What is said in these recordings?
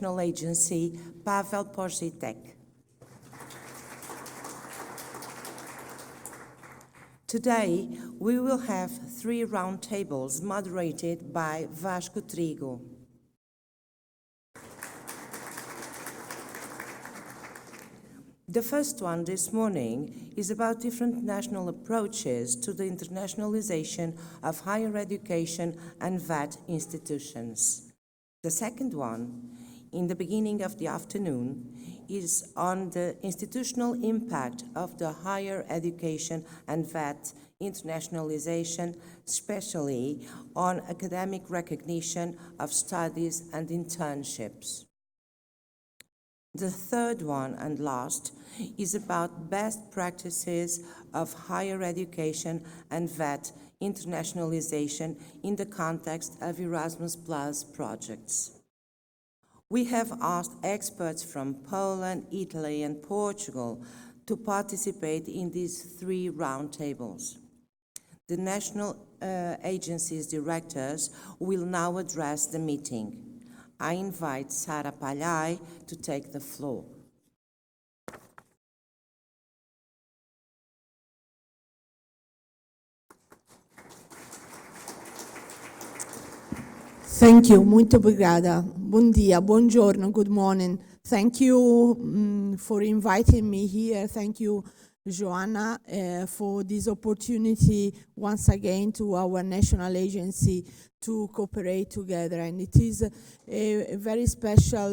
National Agency, Pavel Porzitek. Today, we will have 3 roundtables moderated by Vasco Trigo. The first one this morning is about different national approaches to the internationalization of higher education and VET institutions. The second one, in the beginning of the afternoon, is on the institutional impact of the higher education and VET internationalization, especially on academic recognition of studies and internships. The third one and last is about best practices of higher education and VET internationalization in the context of Erasmus Plus projects. We have asked experts from Poland, Italy, and Portugal to participate in these 3 roundtables. The national agencies directors will now address the meeting. I invite Sara Pagliai to take the floor. Thank you, muito obrigada. Bom dia, buongiorno, good morning. Thank you for inviting me here. Thank you, Joanna, for this opportunity once again to our national agency to cooperate together. And it is a very special,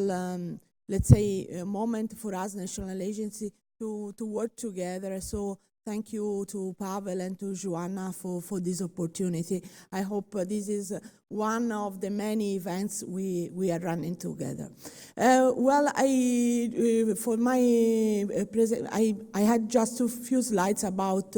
let's say, a moment for us, national agency, to work together. So thank you to Pavel and to Joanna for this opportunity. I hope this is one of the many events we are running together. For my I had just a few slides about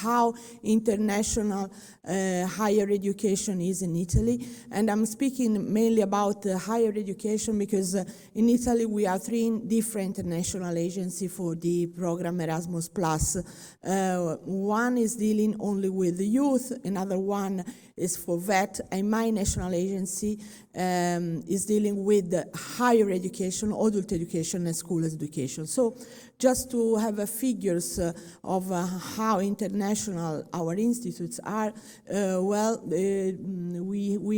how international higher education is in Italy, and I'm speaking mainly about higher education because in Italy we have 3 different national agencies for the program Erasmus Plus. One is dealing only with the youth, another one is for VET, and my national agency is dealing with higher education, adult education, and school education. So just to have figures of how international our institutes are, we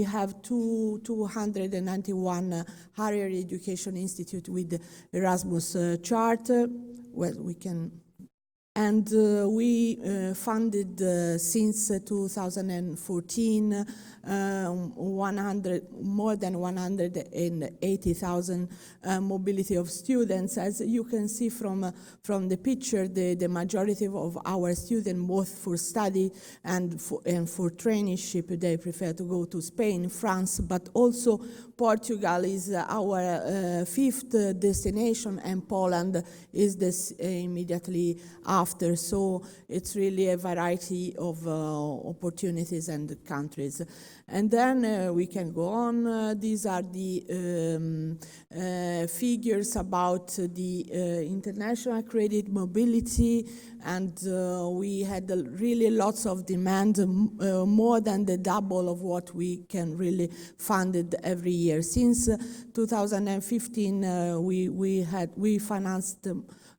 have 291 higher education institutes with Erasmus Charter. And we funded since 2014 more than 180,000 mobility of students. As you can see from the picture, the majority of our students, both for study and for traineeship, they prefer to go to Spain, France, but also Portugal is our 5th destination, and Poland is this immediately after. So it's really a variety of opportunities and countries. And then we can go on. These are the figures about the international credit mobility, and we had really lots of demand, more than the double of what we can really fund it every year. Since 2015, we financed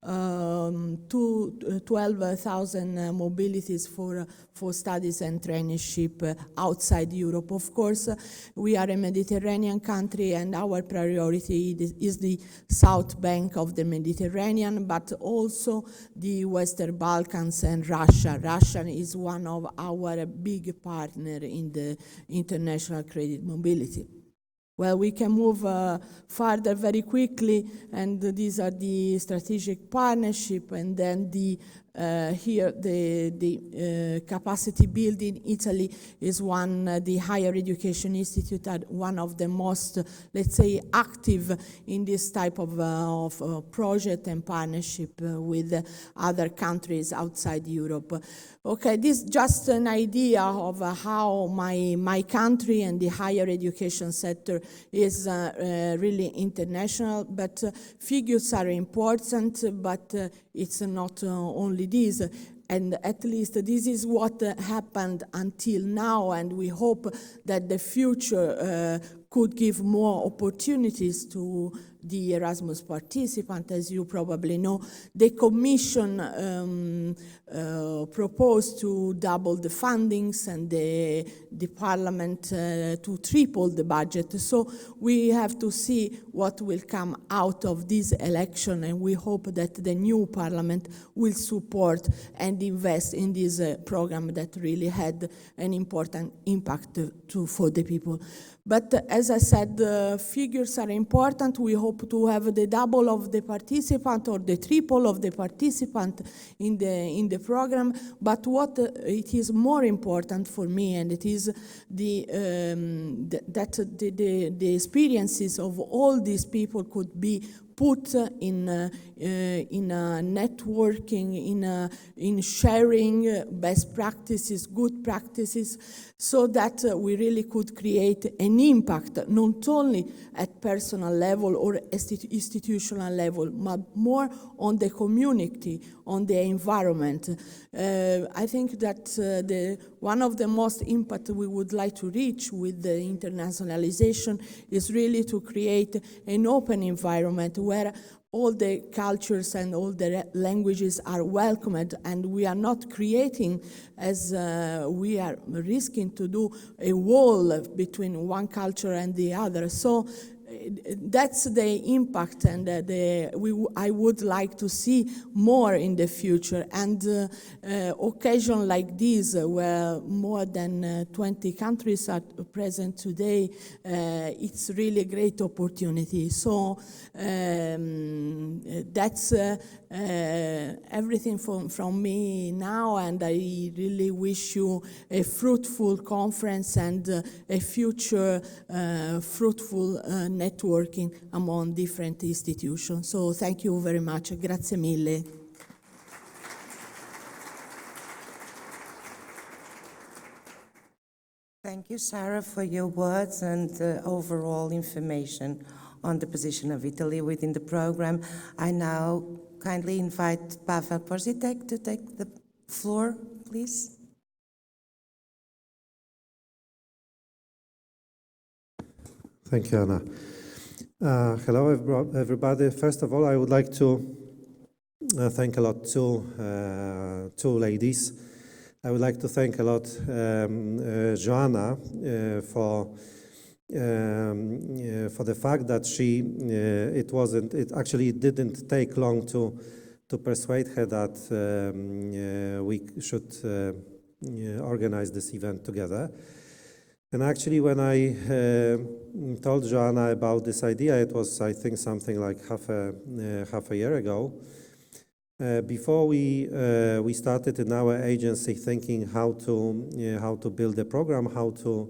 12,000 mobilities for studies and traineeship outside Europe. Of course, we are a Mediterranean country, and our priority is the south bank of the Mediterranean, but also the Western Balkans and Russia. Russia is one of our big partners in the international credit mobility. Well, we can move further very quickly, and these are the strategic partnership, and then here the capacity building. Italy is the higher education institute, one of the most, let's say, active in this type of project and partnership with other countries outside Europe. Okay, this is just an idea of how my country and the higher education sector is really international, but figures are important, but it's not only this. And at least this is what happened until now, and we hope that the future could give more opportunities to the Erasmus participant. As you probably know, the Commission proposed to double the fundings and the Parliament to triple the budget. So we have to see what will come out of this election, and we hope that the new Parliament will support and invest in this program that really had an important impact for the people. But as I said, the figures are important. We hope to have the double of the participant or the triple of the participant in the program. But what it is more important for me, and it is the experiences of all these people could be put in networking, in sharing best practices, good practices, so that we really could create an impact, not only at personal level or institutional level, but more on the community, on the environment. I think that one of the most impact we would like to reach with the internationalization is really to create an open environment where all the cultures and all the languages are welcomed, and we are not creating, as we are risking to do, a wall between one culture and the other. So that's the impact, and I would like to see more in the future. And occasion like this, where more than 20 countries are present today, it's really a great opportunity. So that's everything from me now, and I really wish you a fruitful conference and a future fruitful networking among different institutions. So thank you very much. Grazie mille. Thank you, Sarah, for your words and overall information on the position of Italy within the program. I now kindly invite Pavel Porzitek to take the floor, please. Thank you, Anna. Hello, everybody. First of all, I would like to thank a lot two ladies. I would like to thank a lot Joanna for the fact that it didn't take long to persuade her that we should organize this event together. And actually, when I told Joanna about this idea, it was, I think, something like half a year ago. Before we started in our agency thinking how to build a program, how to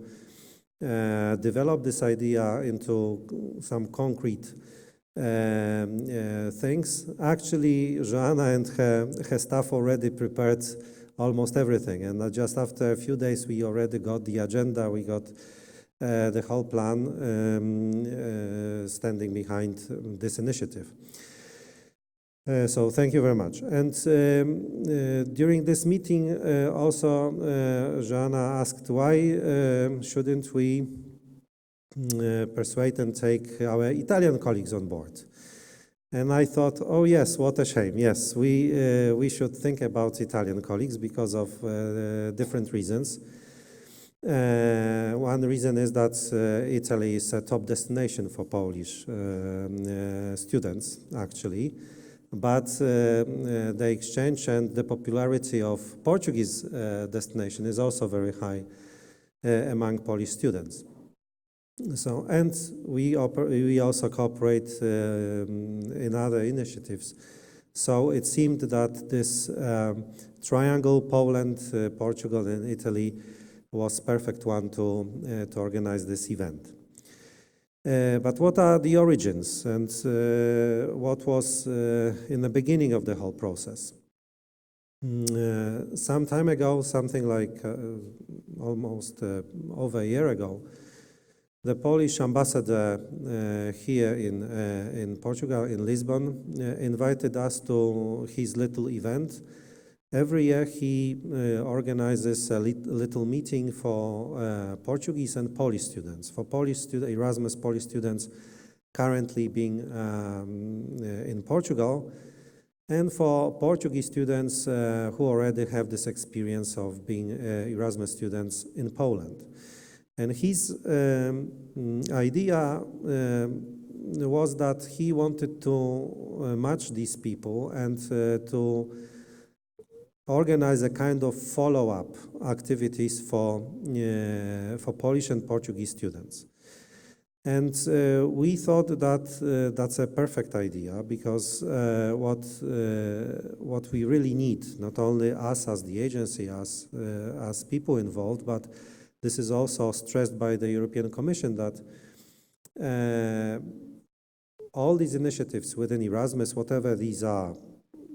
develop this idea into some concrete things. Actually, Joanna and her staff already prepared almost everything, and just after a few days we already got the agenda, we got the whole plan standing behind this initiative. So thank you very much. And during this meeting also Joanna asked why shouldn't we persuade and take our Italian colleagues on board. And I thought, oh yes, what a shame. Yes, we should think about Italian colleagues because of different reasons. One reason is that Italy is a top destination for Polish students, actually. But the exchange and the popularity of Portuguese destination is also very high among Polish students. So, and we also cooperate in other initiatives. So it seemed that this triangle, Poland, Portugal, and Italy, was perfect one to organize this event. But what are the origins, and what was in the beginning of the whole process? Some time ago, something like almost over a year ago, the Polish ambassador here in Portugal, in Lisbon, invited us to his little event Every year he organizes a little meeting for Portuguese and Polish students. For Erasmus Polish students currently being in Portugal, and for Portuguese students who already have this experience of being Erasmus students in Poland. And his idea was that he wanted to match these people and to organize a kind of follow-up activities for Polish and Portuguese students. And we thought that that's a perfect idea, because what we really need, not only us as the agency, as people involved, but this is also stressed by the European Commission, that all these initiatives within Erasmus, whatever these are,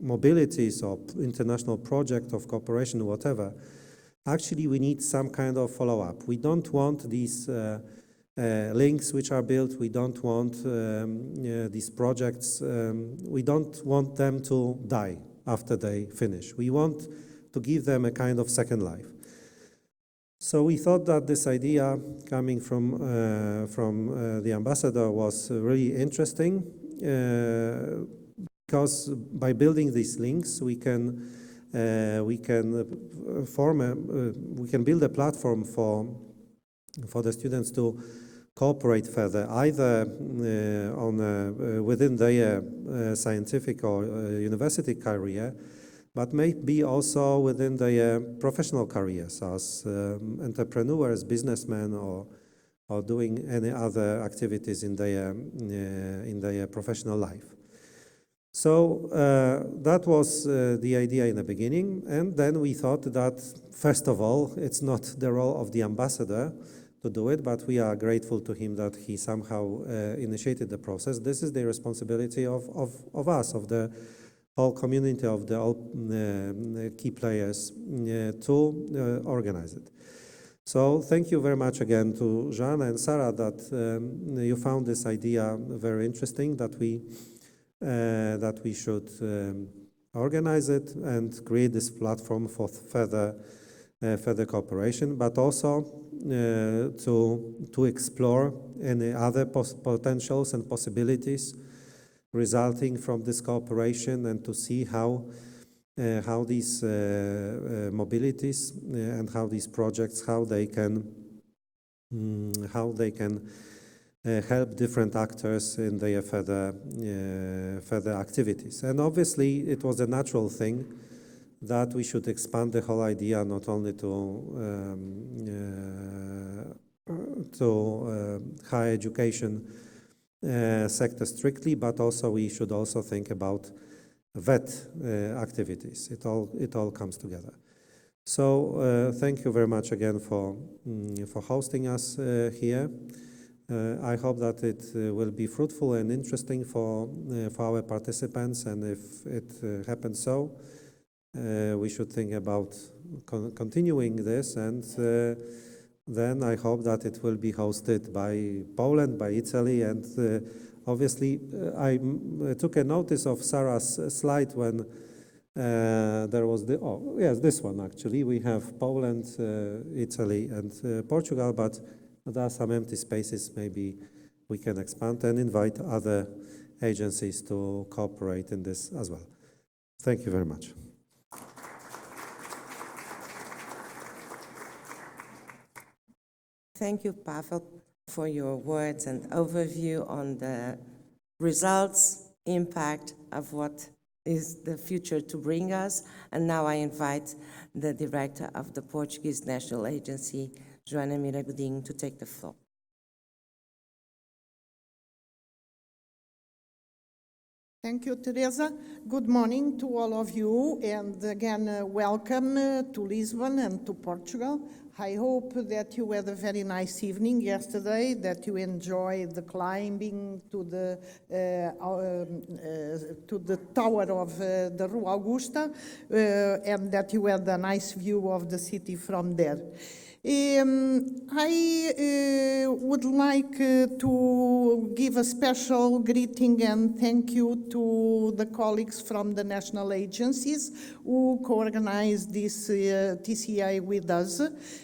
mobilities or international project of cooperation, whatever, actually we need some kind of follow-up. We don't want these links which are built, we don't want these projects, we don't want them to die after they finish. We want to give them a kind of second life. So we thought that this idea coming from the ambassador was really interesting, because by building these links, we can build a platform for the students to cooperate further, either within their scientific or university career, but maybe also within their professional careers as entrepreneurs, businessmen, or doing any other activities in their professional life. So that was the idea in the beginning, and then we thought that, first of all, it's not the role of the ambassador to do it, but we are grateful to him that he somehow initiated the process. This is the responsibility of us, of the whole community, of the all key players to organize it. So thank you very much again to Jean and Sarah that you found this idea very interesting, that we should organize it and create this platform for further cooperation, but also to explore any other potentials and possibilities resulting from this cooperation, and to see how these mobilities and how these projects, how they can help different actors in their further activities. And obviously, it was a natural thing that we should expand the whole idea not only to higher education sector strictly, but also we should also think about VET activities. It all comes together. So thank you very much again for hosting us here. I hope that it will be fruitful and interesting for our participants, and if it happens so, we should think about continuing this, and then I hope that it will be hosted by Poland, by Italy, and obviously I took a notice of Sarah's slide when there was this one actually. We have Poland, Italy, and Portugal, but there are some empty spaces. Maybe we can expand and invite other agencies to cooperate in this as well. Thank you very much. Thank you, Pavel, for your words and overview on the results, impact of what is the future to bring us. And now I invite the director of the Portuguese National Agency, Joana Mira Godinho, to take the floor. Thank you, Teresa. Good morning to all of you, and again, welcome to Lisbon and to Portugal I hope that you had a very nice evening yesterday, that you enjoyed the climbing to the tower of the Rua Augusta, and that you had a nice view of the city from there. I would like to give a special greeting and thank you to the colleagues from the national agencies who co-organized this TCA with us,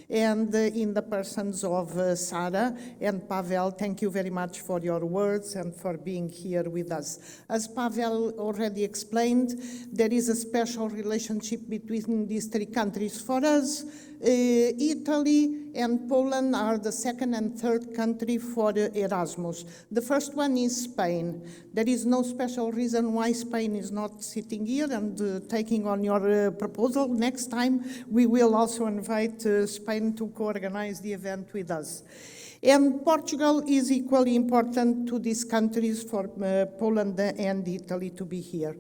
and in the persons of Sara and Pavel. Thank you very much for your words and for being here with us. As Pavel already explained, there is a special relationship between these three countries for us. Italy and Poland are the second and third country for Erasmus. The first one is Spain. There is no special reason why Spain is not sitting here and taking on your proposal. Next time, we will also invite Spain to co-organize the event with us. And Portugal is equally important to these countries for Poland and Italy to be here.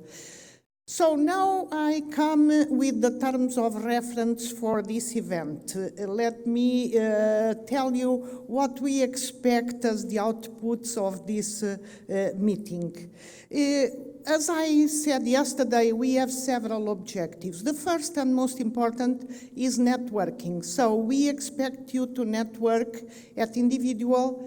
So now I come with the terms of reference for this event. Let me tell you what we expect as the outputs of this meeting. As I said yesterday, we have several objectives. The first and most important is networking. So we expect you to network at individual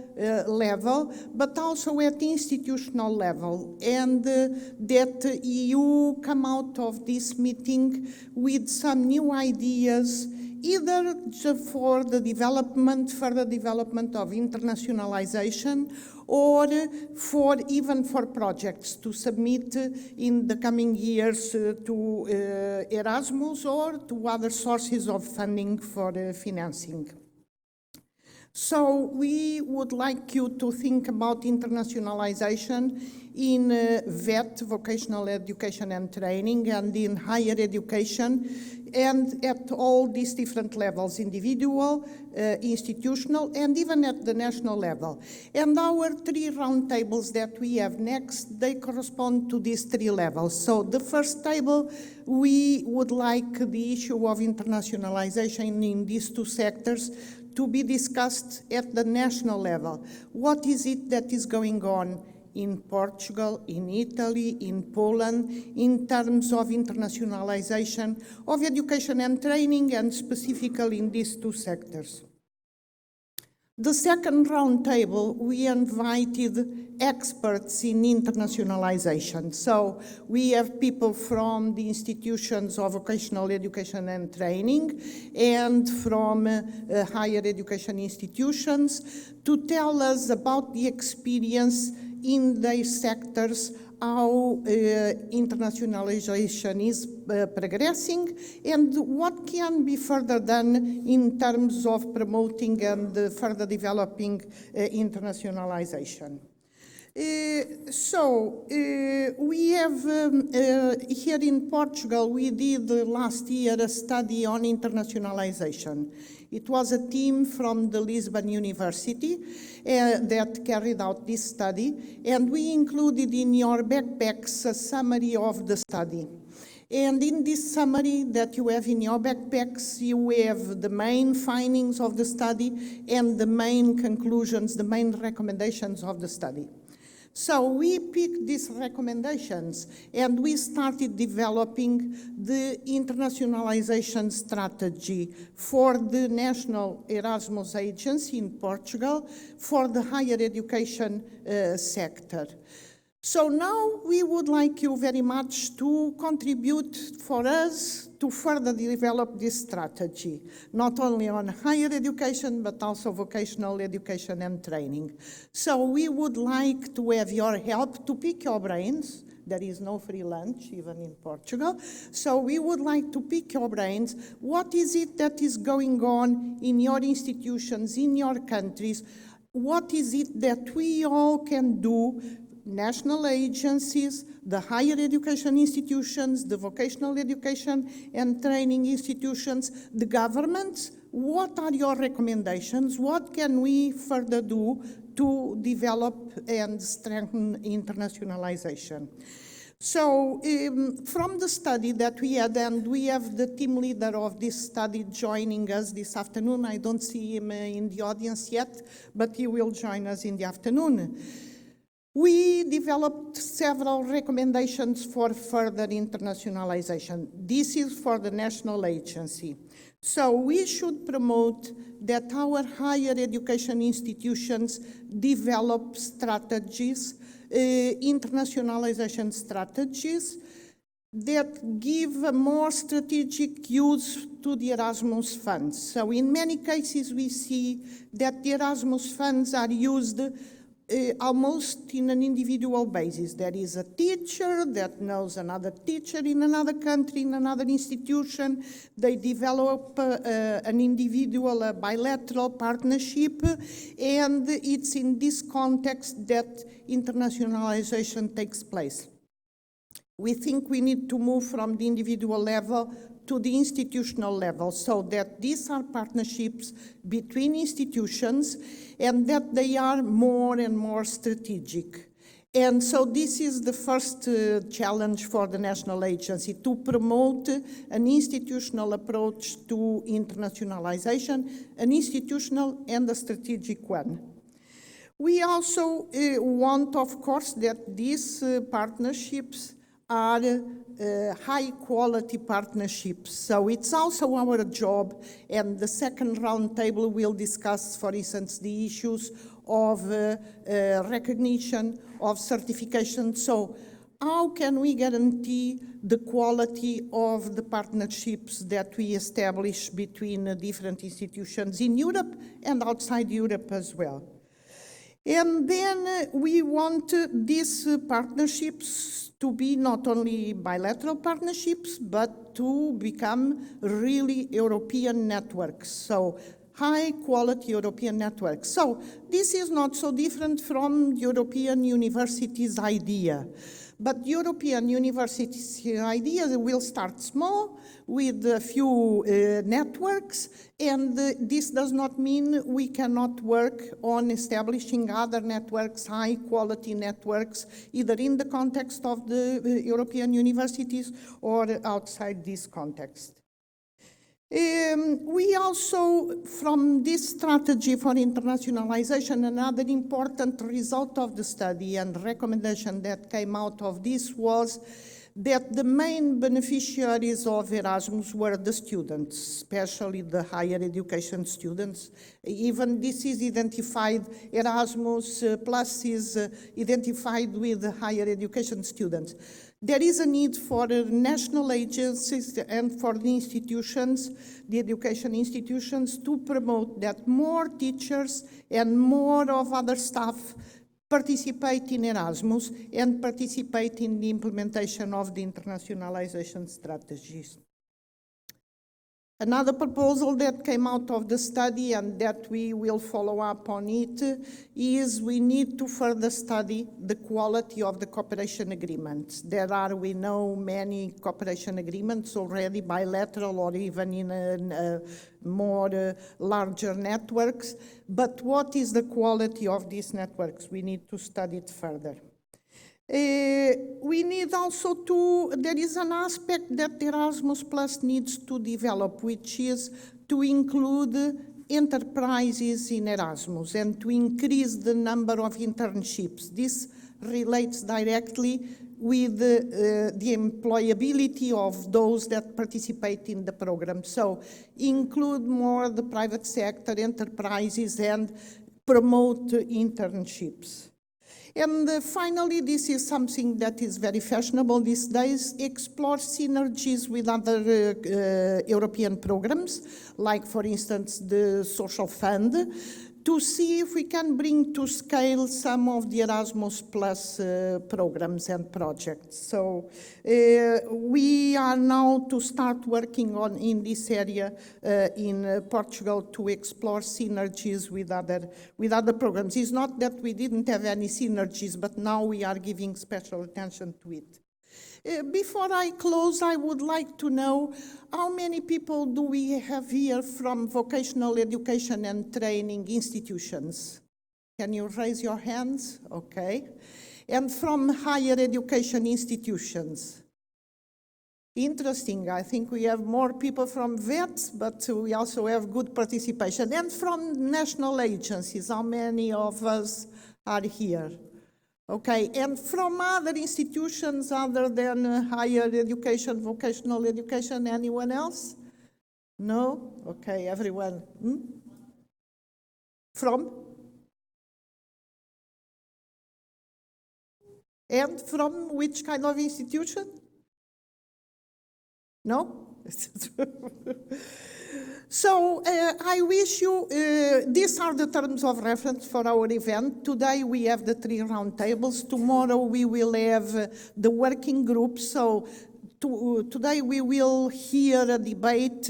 level, but also at institutional level, and that you come out of this meeting with some new ideas, either for the development, further development of internationalization, or even for projects to submit in the coming years to Erasmus or to other sources of funding for financing. So we would like you to think about internationalization in VET, vocational education and training, and in higher education, and at all these different levels, individual, institutional, and even at the national level. And our three roundtables that we have next, they correspond to these three levels. So the first table, we would like the issue of internationalization in these two sectors to be discussed at the national level. What is it that is going on in Portugal, in Italy, in Poland, in terms of internationalization of education and training, and specifically in these two sectors? The second roundtable, we invited experts in internationalization. So we have people from the institutions of vocational education and training and from higher education institutions to tell us about the experience in their sectors, how internationalization is progressing, and what can be further done in terms of promoting and further developing internationalization. We have here in Portugal, we did last year a study on internationalization. It was a team from the Lisbon University that carried out this study, and we included in your backpacks a summary of the study. And in this summary that you have in your backpacks, you have the main findings of the study and the main conclusions, the main recommendations of the study. So we picked these recommendations and we started developing the internationalization strategy for the National Erasmus Agency in Portugal for the higher education sector. So now we would like you very much to contribute for us to further develop this strategy, not only on higher education, but also vocational education and training. So we would like to have your help to pick your brains. There is no free lunch, even in Portugal. So we would like to pick your brains. What is it that is going on in your institutions, in your countries? What is it that we all can do, national agencies, the higher education institutions, the vocational education and training institutions, the governments? What are your recommendations? What can we further do to develop and strengthen internationalization? So from the study that we had, and we have the team leader of this study joining us this afternoon. I don't see him in the audience yet, but he will join us in the afternoon. We developed several recommendations for further internationalization. This is for the national agency. So we should promote that our higher education institutions develop strategies, internationalization strategies that give a more strategic use to the Erasmus funds. So in many cases we see that the Erasmus funds are used almost in an individual basis. There is a teacher that knows another teacher in another country, in another institution. They develop an individual, a bilateral partnership, and it's in this context that internationalization takes place. We think we need to move from the individual level to the institutional level, so that these are partnerships between institutions and that they are more and more strategic. And so this is the first challenge for the national agency, to promote an institutional approach to internationalization, an institutional and a strategic one. We also want, of course, that these partnerships are high-quality partnerships. So it's also our job, and the second roundtable will discuss, for instance, the issues of recognition, of certification. So how can we guarantee the quality of the partnerships that we establish between different institutions in Europe and outside Europe as well? And then we want these partnerships to be not only bilateral partnerships, but to become really European networks, so high-quality European networks. So this is not so different from European universities' idea. But European universities' idea will start small with a few networks, and this does not mean we cannot work on establishing other networks, high-quality networks, either in the context of the European universities or outside this context. We also, from this strategy for internationalization, another important result of the study and recommendation that came out of this was that the main beneficiaries of Erasmus were the students, especially the higher education students. Even this is identified, Erasmus Plus is identified with the higher education students. There is a need for national agencies and for the institutions, the education institutions, to promote that more teachers and more of other staff participate in Erasmus and participate in the implementation of the internationalization strategies. Another proposal that came out of the study, and that we will follow up on it, is we need to further study the quality of the cooperation agreements. There are, we know, many cooperation agreements already, bilateral or even in more larger networks. But what is the quality of these networks? We need to study it further. We need also to, there is an aspect that Erasmus Plus needs to develop, which is to include enterprises in Erasmus and to increase the number of internships. This relates directly with the employability of those that participate in the program. So include more the private sector, enterprises, and promote internships. And finally, this is something that is very fashionable these days, explore synergies with other European programs, like, for instance, the Social Fund, to see if we can bring to scale some of the Erasmus Plus programs and projects. So we are now to start working on in this area in Portugal to explore synergies with other programs. It's not that we didn't have any synergies, but now we are giving special attention to it. Before I close, I would like to know how many people do we have here from vocational education and training institutions? Can you raise your hands? Okay. and from higher education institutions. Interesting, I think we have more people from VET, but we also have good participation. And from national agencies, how many of us are here? Okay, and from other institutions other than higher education, vocational education, anyone else? No? Okay, everyone. From? And from which kind of institution? No? So I wish you, these are the terms of reference for our event. Today we have the 3 roundtables. Tomorrow we will have the working groups. So today we will hear a debate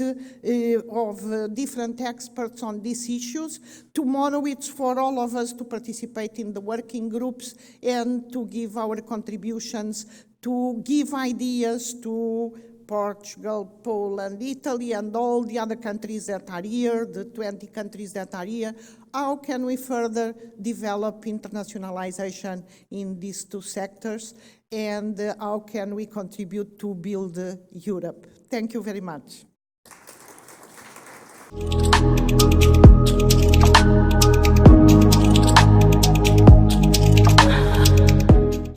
of different experts on these issues. Tomorrow it's for all of us to participate in the working groups and to give our contributions, to give ideas to Portugal, Poland, Italy, and all the other countries that are here, the 20 countries that are here. How can we further develop internationalization in these 2 sectors? And how can we contribute to build Europe? Thank you very much.